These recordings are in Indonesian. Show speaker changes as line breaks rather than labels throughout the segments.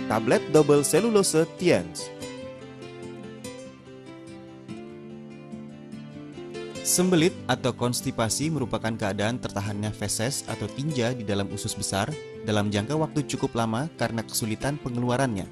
tablet double selulose Tiens. Sembelit atau konstipasi merupakan keadaan tertahannya feses atau tinja di dalam usus besar dalam jangka waktu cukup lama karena kesulitan pengeluarannya.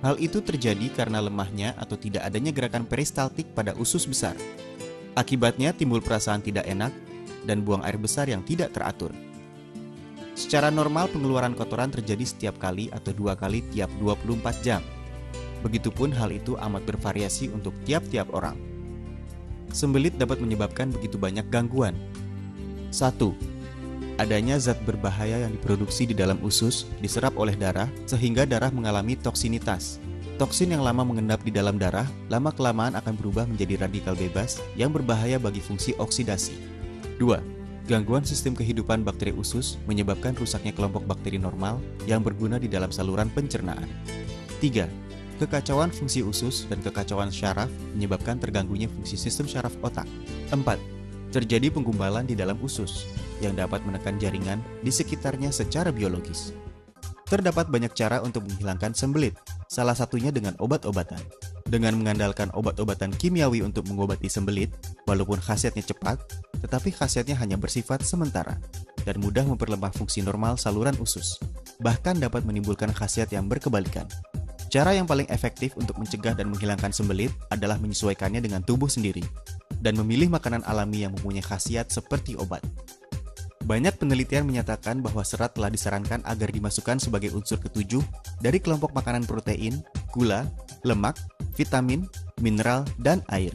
Hal itu terjadi karena lemahnya atau tidak adanya gerakan peristaltik pada usus besar. Akibatnya timbul perasaan tidak enak dan buang air besar yang tidak teratur. Secara normal pengeluaran kotoran terjadi setiap kali atau 2 kali tiap 24 jam. Begitupun hal itu amat bervariasi untuk tiap-tiap orang. Sembelit dapat menyebabkan begitu banyak gangguan. 1. Adanya zat berbahaya yang diproduksi di dalam usus diserap oleh darah sehingga darah mengalami toksinitas. Toksin yang lama mengendap di dalam darah lama-kelamaan akan berubah menjadi radikal bebas yang berbahaya bagi fungsi oksidasi. 2. Gangguan sistem kehidupan bakteri usus menyebabkan rusaknya kelompok bakteri normal yang berguna di dalam saluran pencernaan. 3. Kekacauan fungsi usus dan kekacauan syaraf menyebabkan terganggunya fungsi sistem syaraf otak. 4. Terjadi penggumbalan di dalam usus yang dapat menekan jaringan di sekitarnya secara biologis. Terdapat banyak cara untuk menghilangkan sembelit, salah satunya dengan obat-obatan. Dengan mengandalkan obat-obatan kimiawi untuk mengobati sembelit, walaupun khasiatnya cepat, tetapi khasiatnya hanya bersifat sementara dan mudah memperlemah fungsi normal saluran usus, bahkan dapat menimbulkan khasiat yang berkebalikan. Cara yang paling efektif untuk mencegah dan menghilangkan sembelit adalah menyesuaikannya dengan tubuh sendiri dan memilih makanan alami yang mempunyai khasiat seperti obat. Banyak penelitian menyatakan bahwa serat telah disarankan agar dimasukkan sebagai unsur ketujuh dari kelompok makanan protein, gula, lemak, vitamin, mineral, dan air.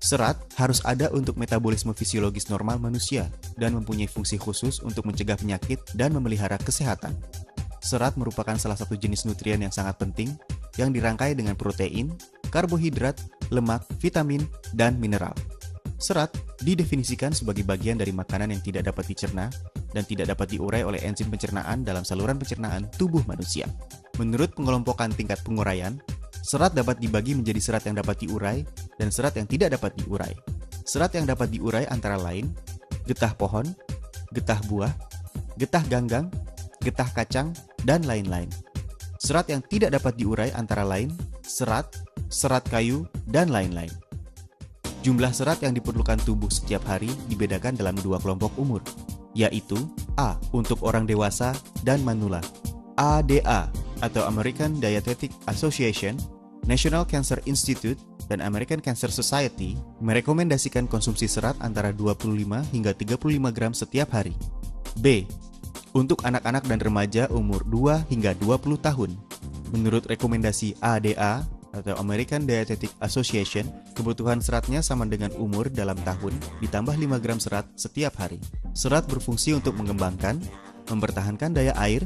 Serat harus ada untuk metabolisme fisiologis normal manusia dan mempunyai fungsi khusus untuk mencegah penyakit dan memelihara kesehatan. Serat merupakan salah satu jenis nutrien yang sangat penting yang dirangkai dengan protein, karbohidrat, lemak, vitamin, dan mineral. Serat didefinisikan sebagai bagian dari makanan yang tidak dapat dicerna dan tidak dapat diurai oleh enzim pencernaan dalam saluran pencernaan tubuh manusia. Menurut pengelompokan tingkat penguraian, serat dapat dibagi menjadi serat yang dapat diurai dan serat yang tidak dapat diurai. Serat yang dapat diurai antara lain getah pohon, getah buah, getah ganggang, getah kacang, dan lain-lain. Serat yang tidak dapat diurai antara lain serat, serat kayu, dan lain-lain. Jumlah serat yang diperlukan tubuh setiap hari dibedakan dalam 2 kelompok umur, yaitu A untuk orang dewasa dan manula. ADA atau American Dietetic Association, National Cancer Institute, dan American Cancer Society merekomendasikan konsumsi serat antara 25 hingga 35 gram setiap hari. B untuk anak-anak dan remaja umur 2 hingga 20 tahun. Menurut rekomendasi ADA atau American Dietetic Association, kebutuhan seratnya sama dengan umur dalam tahun ditambah 5 gram serat setiap hari. Serat berfungsi untuk mengembangkan, mempertahankan daya air,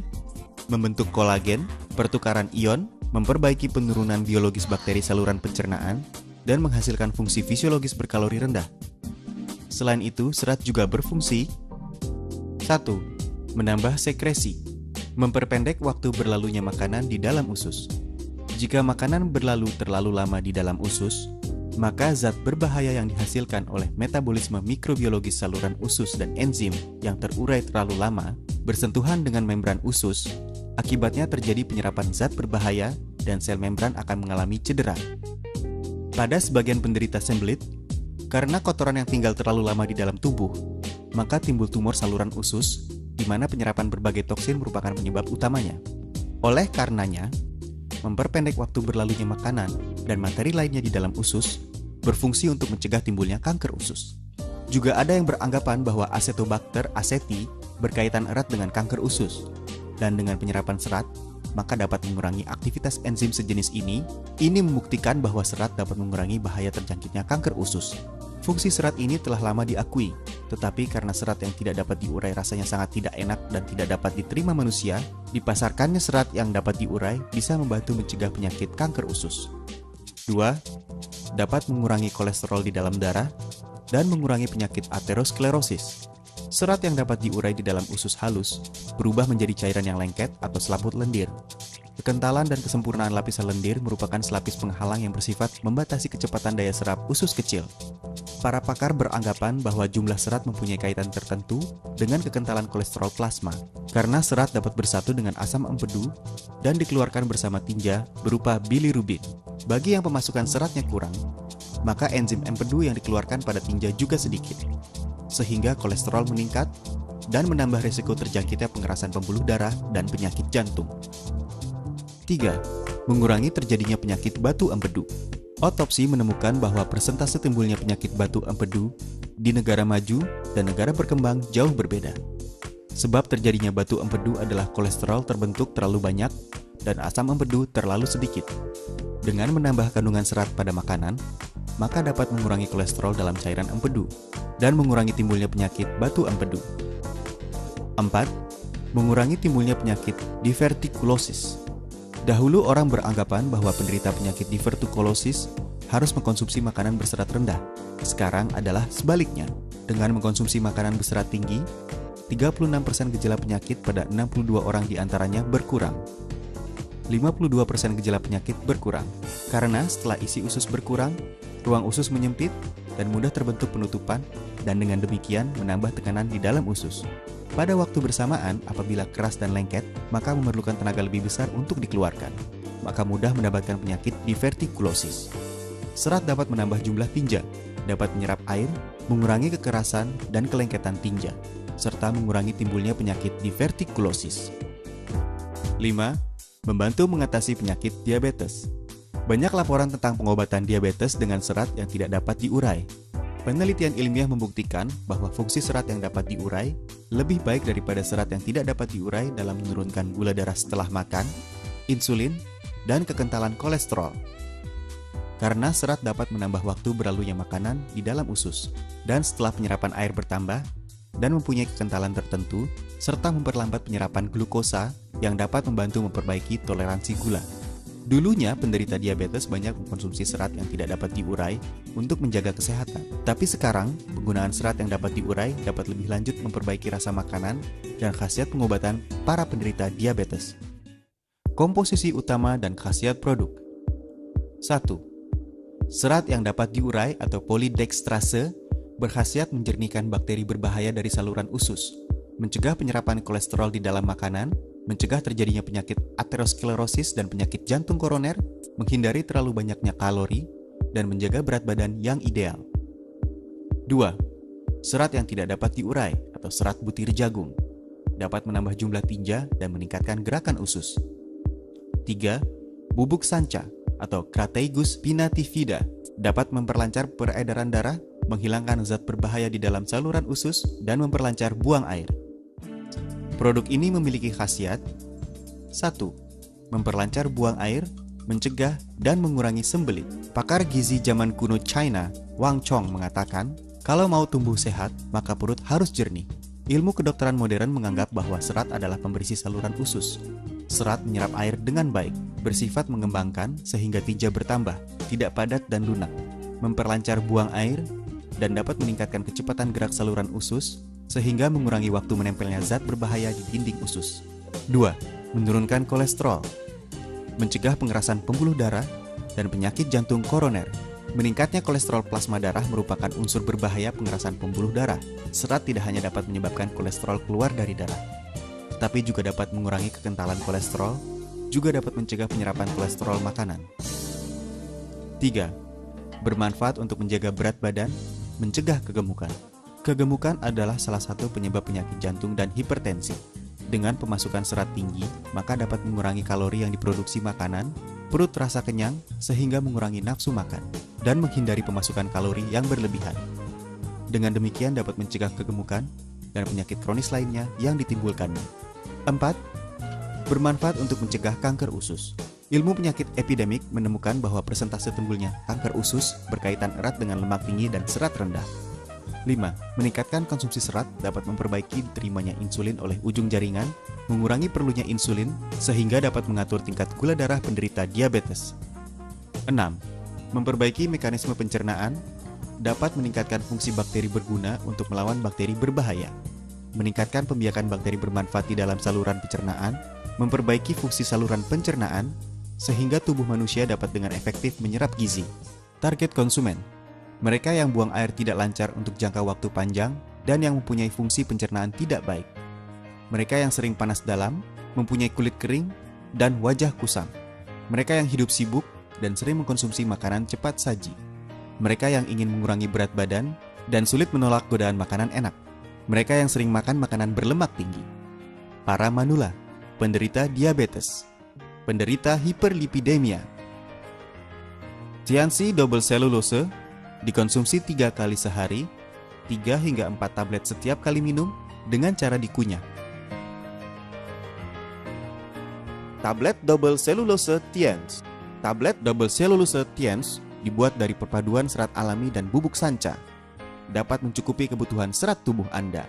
membentuk kolagen, pertukaran ion, memperbaiki penurunan biologis bakteri saluran pencernaan, dan menghasilkan fungsi fisiologis berkalori rendah. Selain itu, serat juga berfungsi 1. Menambah sekresi, memperpendek waktu berlalunya makanan di dalam usus. Jika makanan berlalu terlalu lama di dalam usus, maka zat berbahaya yang dihasilkan oleh metabolisme mikrobiologis saluran usus dan enzim yang terurai terlalu lama bersentuhan dengan membran usus. Akibatnya terjadi penyerapan zat berbahaya dan sel membran akan mengalami cedera. Pada sebagian penderita sembelit, karena kotoran yang tinggal terlalu lama di dalam tubuh, maka timbul tumor saluran usus, di mana penyerapan berbagai toksin merupakan penyebab utamanya. Oleh karenanya, memperpendek waktu berlalunya makanan dan materi lainnya di dalam usus berfungsi untuk mencegah timbulnya kanker usus. Juga ada yang beranggapan bahwa Acetobacter aceti berkaitan erat dengan kanker usus, dan dengan penyerapan serat, maka dapat mengurangi aktivitas enzim sejenis ini. Ini membuktikan bahwa serat dapat mengurangi bahaya terjangkitnya kanker usus. Fungsi serat ini telah lama diakui, tetapi karena serat yang tidak dapat diurai rasanya sangat tidak enak dan tidak dapat diterima manusia, dipasarkannya serat yang dapat diurai bisa membantu mencegah penyakit kanker usus. 2. Dapat mengurangi kolesterol di dalam darah dan mengurangi penyakit aterosklerosis. Serat yang dapat diurai di dalam usus halus berubah menjadi cairan yang lengket atau selaput lendir. Kekentalan dan kesempurnaan lapisan lendir merupakan selapis penghalang yang bersifat membatasi kecepatan daya serap usus kecil. Para pakar beranggapan bahwa jumlah serat mempunyai kaitan tertentu dengan kekentalan kolesterol plasma, karena serat dapat bersatu dengan asam empedu dan dikeluarkan bersama tinja berupa bilirubin. Bagi yang pemasukan seratnya kurang, maka enzim empedu yang dikeluarkan pada tinja juga sedikit, sehingga kolesterol meningkat dan menambah risiko terjangkitnya pengerasan pembuluh darah dan penyakit jantung. 3. Mengurangi terjadinya penyakit batu empedu. Otopsi menemukan bahwa persentase timbulnya penyakit batu empedu di negara maju dan negara berkembang jauh berbeda. Sebab terjadinya batu empedu adalah kolesterol terbentuk terlalu banyak dan asam empedu terlalu sedikit. Dengan menambah kandungan serat pada makanan, maka dapat mengurangi kolesterol dalam cairan empedu dan mengurangi timbulnya penyakit batu empedu. 4. Mengurangi timbulnya penyakit divertikulosis. Dahulu orang beranggapan bahwa penderita penyakit divertikulosis harus mengkonsumsi makanan berserat rendah. Sekarang adalah sebaliknya. Dengan mengkonsumsi makanan berserat tinggi, 36% gejala penyakit pada 62 orang diantaranya berkurang. 52% gejala penyakit berkurang. Karena setelah isi usus berkurang, ruang usus menyempit dan mudah terbentuk penutupan, dan dengan demikian menambah tekanan di dalam usus. Pada waktu bersamaan, apabila keras dan lengket, maka memerlukan tenaga lebih besar untuk dikeluarkan. Maka mudah mendapatkan penyakit divertikulosis. Serat dapat menambah jumlah tinja, dapat menyerap air, mengurangi kekerasan dan kelengketan tinja, serta mengurangi timbulnya penyakit divertikulosis. 5. Membantu mengatasi penyakit diabetes. Banyak laporan tentang pengobatan diabetes dengan serat yang tidak dapat diurai. Penelitian ilmiah membuktikan bahwa fungsi serat yang dapat diurai lebih baik daripada serat yang tidak dapat diurai dalam menurunkan gula darah setelah makan, insulin, dan kekentalan kolesterol. Karena serat dapat menambah waktu berlalunya makanan di dalam usus, dan setelah penyerapan air bertambah, dan mempunyai kekentalan tertentu, serta memperlambat penyerapan glukosa yang dapat membantu memperbaiki toleransi gula. Dulunya, penderita diabetes banyak mengkonsumsi serat yang tidak dapat diurai untuk menjaga kesehatan. Tapi sekarang, penggunaan serat yang dapat diurai dapat lebih lanjut memperbaiki rasa makanan dan khasiat pengobatan para penderita diabetes. Komposisi utama dan khasiat produk. 1. Serat yang dapat diurai atau polydextrase berkhasiat menjernihkan bakteri berbahaya dari saluran usus, mencegah penyerapan kolesterol di dalam makanan, mencegah terjadinya penyakit aterosklerosis dan penyakit jantung koroner, menghindari terlalu banyaknya kalori, dan menjaga berat badan yang ideal. 2. Serat yang tidak dapat diurai atau serat butir jagung dapat menambah jumlah tinja dan meningkatkan gerakan usus. 3. Bubuk sanca atau Crataegus pinnatifida dapat memperlancar peredaran darah, menghilangkan zat berbahaya di dalam saluran usus, dan memperlancar buang air. Produk ini memiliki khasiat 1. Memperlancar buang air, mencegah dan mengurangi sembelit. Pakar gizi zaman kuno China, Wang Chong, mengatakan, kalau mau tumbuh sehat, maka perut harus jernih. Ilmu kedokteran modern menganggap bahwa serat adalah pembersih saluran usus. Serat menyerap air dengan baik, bersifat mengembangkan sehingga tinja bertambah, tidak padat dan lunak, memperlancar buang air, dan dapat meningkatkan kecepatan gerak saluran usus, sehingga mengurangi waktu menempelnya zat berbahaya di dinding usus. 2. Menurunkan kolesterol, mencegah pengerasan pembuluh darah dan penyakit jantung koroner. Meningkatnya kolesterol plasma darah merupakan unsur berbahaya pengerasan pembuluh darah. Serat tidak hanya dapat menyebabkan kolesterol keluar dari darah, tetapi juga dapat mengurangi kekentalan kolesterol, juga dapat mencegah penyerapan kolesterol makanan. 3. Bermanfaat untuk menjaga berat badan, mencegah kegemukan. Kegemukan adalah salah satu penyebab penyakit jantung dan hipertensi. Dengan pemasukan serat tinggi, maka dapat mengurangi kalori yang diproduksi makanan, perut terasa kenyang, sehingga mengurangi nafsu makan, dan menghindari pemasukan kalori yang berlebihan. Dengan demikian dapat mencegah kegemukan dan penyakit kronis lainnya yang ditimbulkannya. 4. Bermanfaat untuk mencegah kanker usus. Ilmu penyakit epidemik menemukan bahwa persentase timbulnya kanker usus berkaitan erat dengan lemak tinggi dan serat rendah. 5. Meningkatkan konsumsi serat dapat memperbaiki diterimanya insulin oleh ujung jaringan, mengurangi perlunya insulin, sehingga dapat mengatur tingkat gula darah penderita diabetes. 6. Memperbaiki mekanisme pencernaan, dapat meningkatkan fungsi bakteri berguna untuk melawan bakteri berbahaya, meningkatkan pembiakan bakteri bermanfaat di dalam saluran pencernaan, memperbaiki fungsi saluran pencernaan, sehingga tubuh manusia dapat dengan efektif menyerap gizi. Target konsumen. Mereka yang buang air tidak lancar untuk jangka waktu panjang dan yang mempunyai fungsi pencernaan tidak baik. Mereka yang sering panas dalam, mempunyai kulit kering, dan wajah kusam. Mereka yang hidup sibuk dan sering mengkonsumsi makanan cepat saji. Mereka yang ingin mengurangi berat badan dan sulit menolak godaan makanan enak. Mereka yang sering makan makanan berlemak tinggi. Para manula, penderita diabetes, penderita hiperlipidemia. Tiansi double cellulose dikonsumsi 3 kali sehari, 3 hingga 4 tablet setiap kali minum dengan cara dikunyah. Tablet double cellulose Tiens. Tablet double cellulose Tiens dibuat dari perpaduan serat alami dan bubuk sanca. Dapat mencukupi kebutuhan serat tubuh Anda.